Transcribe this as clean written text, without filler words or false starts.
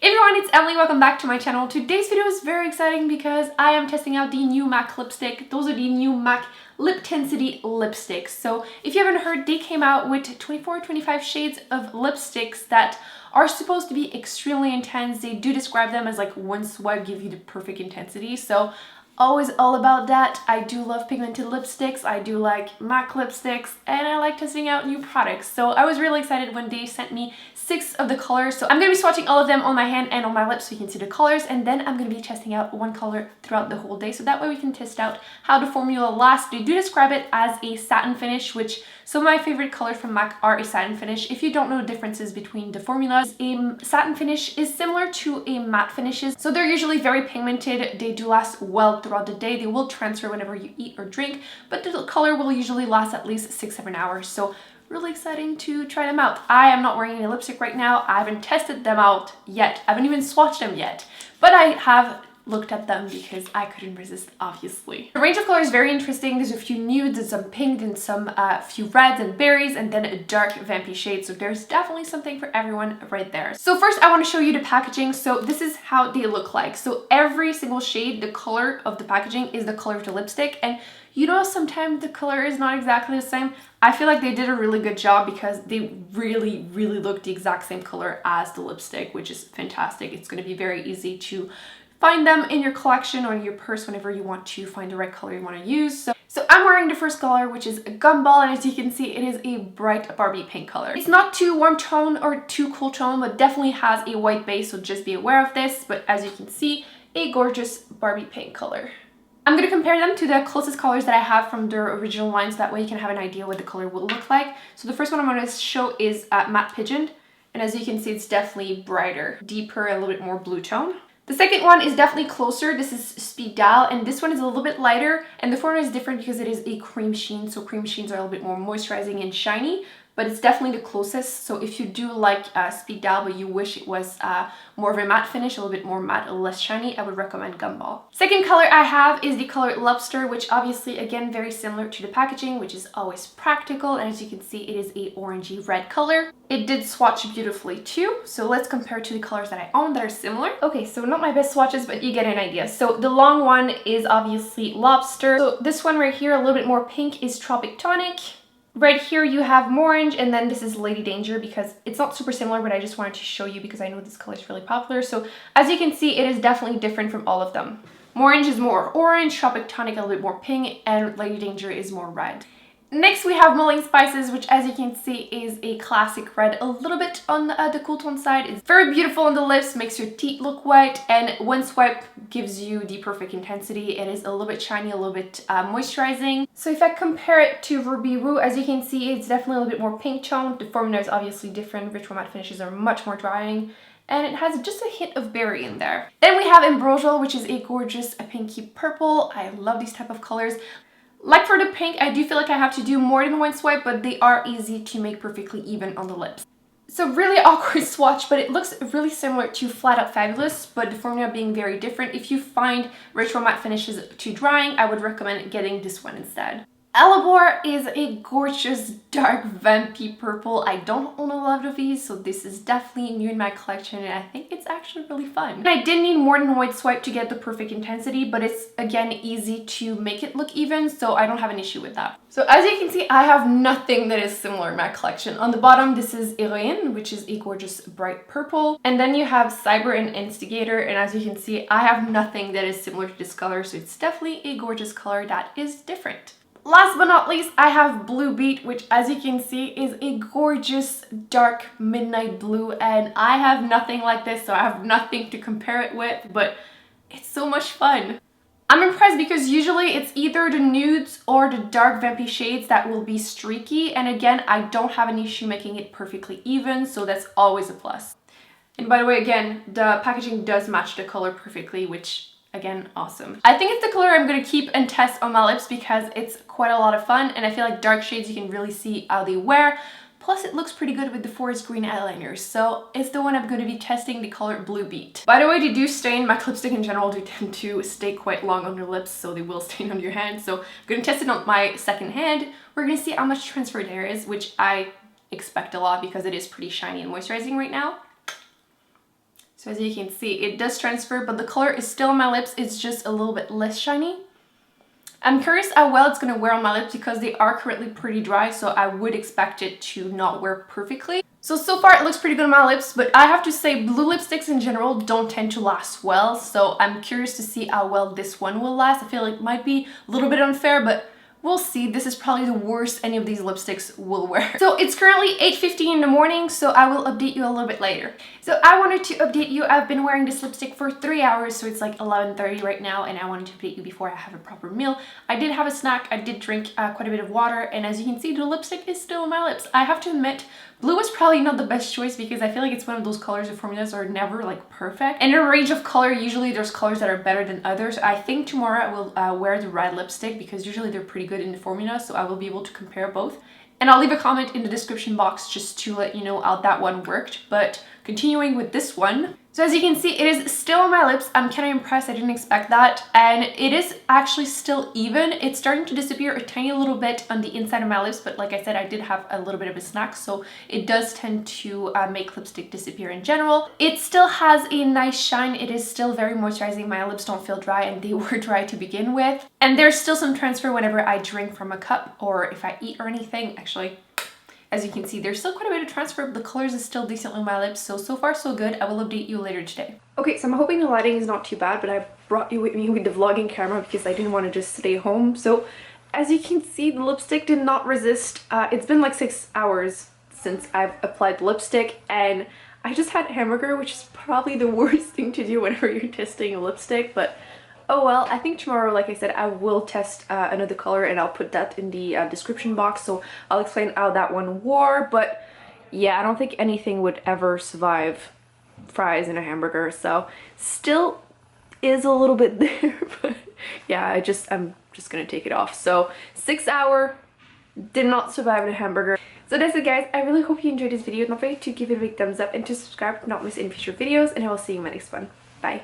Hey everyone, it's Emily. Welcome back to my channel. Today's video is very exciting because I am testing out the new M.A.C lipstick. Those are the new M.A.C Liptensity lipsticks. So if you haven't heard, they came out with 25 shades of lipsticks that are supposed to be extremely intense. They do describe them as like one swipe give you the perfect intensity. So always all about that. I do love pigmented lipsticks, I do like M.A.C lipsticks, and I like testing out new products. So I was really excited when they sent me 6 of the colors. So I'm going to be swatching all of them on my hand and on my lips so you can see the colors, and then I'm going to be testing out one color throughout the whole day, so that way we can test out how the formula lasts. They do describe it as a satin finish, which some of my favorite colors from M.A.C are a satin finish. If you don't know the differences between the formulas, a satin finish is similar to a matte finishes. So they're usually very pigmented. They do last well throughout the day. They will transfer whenever you eat or drink, but the color will usually last at least 6-7 hours. So really exciting to try them out. I am not wearing any lipstick right now. I haven't tested them out yet. I haven't even swatched them yet, but I have looked at them because I couldn't resist, obviously. The range of colors is very interesting. There's a few nudes and some pink and some few reds and berries, and then a dark vampy shade. So there's definitely something for everyone right there. So first I want to show you the packaging. So this is how they look like. So every single shade, the color of the packaging is the color of the lipstick, and you know, sometimes the color is not exactly the same. I feel like they did a really good job because they really look the exact same color as the lipstick, which is fantastic. It's going to be very easy to find them in your collection or in your purse whenever you want to find the right color you want to use. So I'm wearing the first color, which is a Gumball, and as you can see, it is a bright Barbie pink color. It's not too warm tone or too cool tone, but definitely has a white base, so just be aware of this. But as you can see, a gorgeous Barbie pink color. I'm going to compare them to the closest colors that I have from their original line, so that way you can have an idea what the color will look like. So the first one I'm going to show is Matte Pigeon, and as you can see, it's definitely brighter, deeper, a little bit more blue tone. The second one is definitely closer. This is Speed Dial, and this one is a little bit lighter, and the formula is different because it is a cream sheen, so cream sheens are a little bit more moisturizing and shiny, but it's definitely the closest. So if you do like Speed Dial but you wish it was more of a matte finish, a little bit more matte, a little less shiny, I would recommend Gumball. Second color I have is the color Lobster, which obviously again very similar to the packaging, which is always practical, and as you can see, it is a orangey red color. It did swatch beautifully too, so let's compare to the colors that I own that are similar. Okay, so not my best swatches, but you get an idea. So the long one is obviously Lobster. So this one right here, a little bit more pink, is Tropic Tonic. Right here you have Morange, and then this is Lady Danger, because it's not super similar, but I just wanted to show you because I know this color is really popular. So as you can see, it is definitely different from all of them. Morange is more orange, Tropic Tonic a little bit more pink, and Lady Danger is more red. Next we have Mulling Spices, which as you can see is a classic red, a little bit on the cool tone side. It's very beautiful on the lips, makes your teeth look white, and one swipe gives you the perfect intensity. It is a little bit shiny, a little bit moisturizing. So if I compare it to Ruby Rue, as you can see, it's definitely a little bit more pink tone. The formula is obviously different. Ritual matte finishes are much more drying, and it has just a hint of berry in there. Then we have Ambrosial, which is a gorgeous pinky purple. I love these type of colors. Like for the pink, I do feel like I have to do more than one swipe, but they are easy to make perfectly even on the lips. So really awkward swatch, but it looks really similar to Flat Out Fabulous, but the formula being very different. If you find retro matte finishes too drying, I would recommend getting this one instead. Hellebore is a gorgeous dark vampy purple. I don't own a lot of these, so this is definitely new in my collection, and I think it's actually really fun. And I did need more than one swipe to get the perfect intensity, but it's again easy to make it look even, so I don't have an issue with that. So as you can see, I have nothing that is similar in my collection. On the bottom, this is Heroine, which is a gorgeous bright purple, and then you have Cyber and Investigator, and as you can see, I have nothing that is similar to this color, so it's definitely a gorgeous color that is different. Last but not least, I have Blue Beat, which as you can see is a gorgeous dark midnight blue, and I have nothing like this, so I have nothing to compare it with, but it's so much fun. I'm impressed because usually it's either the nudes or the dark vampy shades that will be streaky, and again, I don't have an issue making it perfectly even, so that's always a plus. And by the way, again, the packaging does match the color perfectly, which again, awesome. I think it's the color I'm going to keep and test on my lips because it's quite a lot of fun, and I feel like dark shades you can really see how they wear. Plus it looks pretty good with the forest green eyeliners, so it's the one I'm going to be testing, the color Blue Beat. By the way, they do stain. My lipstick in general do tend to stay quite long on your lips, so they will stain on your hand. So I'm going to test it on my second hand. We're going to see how much transfer there is, which I expect a lot because it is pretty shiny and moisturizing right now. So as you can see, it does transfer, but the color is still on my lips. It's just a little bit less shiny. I'm curious how well it's going to wear on my lips because they are currently pretty dry, so I would expect it to not wear perfectly. So far it looks pretty good on my lips, but I have to say blue lipsticks in general don't tend to last well, so I'm curious to see how well this one will last. I feel like it might be a little bit unfair, but we'll see. This is probably the worst any of these lipsticks will wear. So it's currently 8:50 in the morning, so I will update you a little bit later. So I wanted to update you. I've been wearing this lipstick for 3 hours, so it's like 11:30 right now, and I wanted to update you before I have a proper meal. I did have a snack, I did drink quite a bit of water, and as you can see, the lipstick is still on my lips. I have to admit, blue is probably not the best choice because I feel like it's one of those colors or formulas are never like perfect. And in a range of color, usually there's colors that are better than others. I think tomorrow I will wear the red lipstick because usually they're pretty good in the formula, so I will be able to compare both. And I'll leave a comment in the description box just to let you know how that one worked. But continuing with this one. So as you can see, it is still on my lips. I'm kind of impressed. I didn't expect that. And it is actually still even. It's starting to disappear a tiny little bit on the inside of my lips. But like I said, I did have a little bit of a snack. So it does tend to make lipstick disappear in general. It still has a nice shine. It is still very moisturizing. My lips don't feel dry and they were dry to begin with. And there's still some transfer whenever I drink from a cup or if I eat or anything. Actually, as you can see, there's still quite a bit of transfer, but the colors is still decent on my lips. So far so good. I will update you later today. Okay, so I'm hoping the lighting is not too bad, but I brought you with me with the vlogging camera because I didn't want to just stay home. So as you can see, the lipstick did not resist. It's been like 6 hours since I've applied lipstick, and I just had hamburger, which is probably the worst thing to do whenever you're testing a lipstick, but oh well. I think tomorrow, like I said, I will test another color and I'll put that in the description box, so I'll explain how that one wore. But yeah, I don't think anything would ever survive fries in a hamburger, so still is a little bit there, but yeah, I'm just gonna take it off. So 6 hour, did not survive in a hamburger. So that's it guys, I really hope you enjoyed this video. Don't forget to give it a big thumbs up and to subscribe to not miss any future videos, and I will see you in my next one.